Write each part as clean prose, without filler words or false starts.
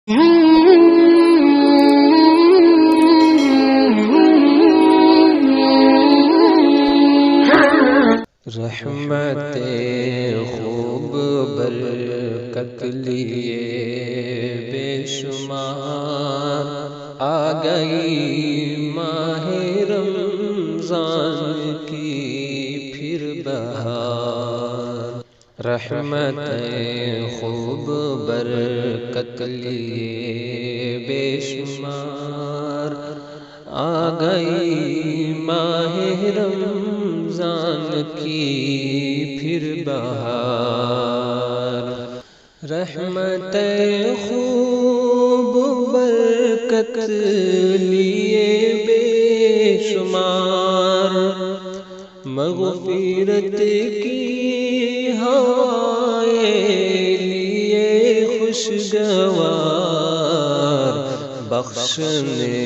رحمت خوب برکت لیے بے شمار آ گئی ماہ رمضان کی پھر بہار۔ رحمت خوب برکت لیے بے شمار آ گئی ماہ رمضان کی پھر بہار۔ رحمت خوب برکت لیے بے شمار مغفرت کی ہوائیں لیے خوشگوار بخشنے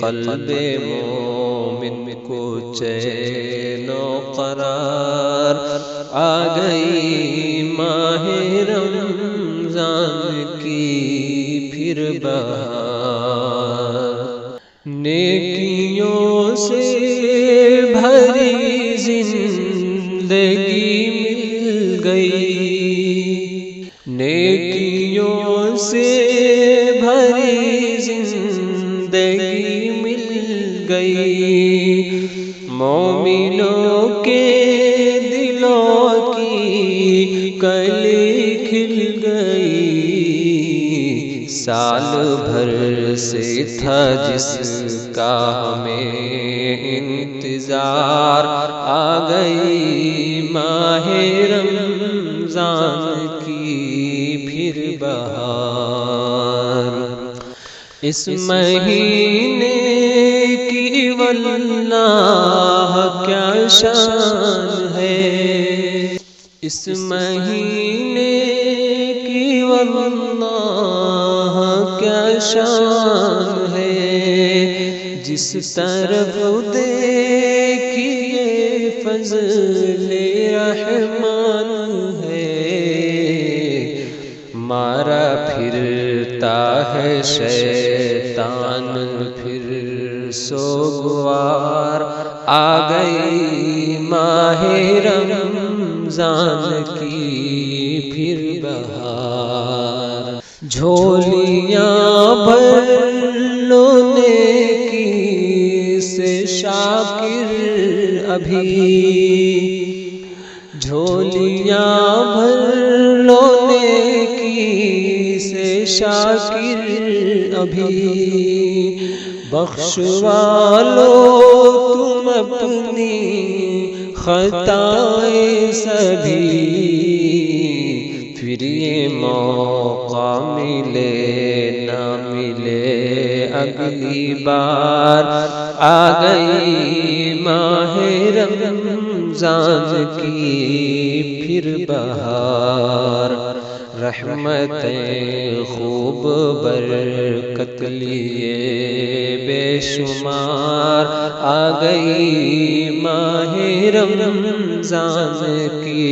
قلب مومن کو چین و قرار آ گئی ماہ رمضان کی پھر بہار۔ نیکیوں سے بھری زندگی مل گئی، نیکیوں سے بھری زندگی مل گئی، مومنوں کے دلوں کی کلی کھل گئی۔ سال بھر سے تھا جس کا ہمیں انتظار آ گئی ماہ رمضان کی پھر بہار۔ اس مہینے کی واللہ کیا شان ہے، اس مہینے کی واللہ کیا شان ہے، جس طرف دیکھیے فضل رحمان ہے، مارا پھرتا ہے شیطان پھر سوگوار آ گئی ماہ رمضان کی پھر بہار۔ جھولیاں بھر لو نیکی سے شاکر ابھی، جھولیاں بھر لو نیکی سے شاکر ابھی، بخشوا لو تم اپنی خطائیں سبھی، پھر یہ موقع ملے نہ ملے اگلی بار آ گئی ماہ رمضان کی پھر بہار۔ رحمت خوب برکت لیے بے شمار آ گئی ماہ رمضان کی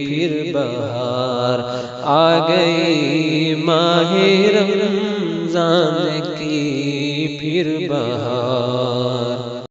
پھر بہار، آ گئی ماہ رمضان کی پھر بہار۔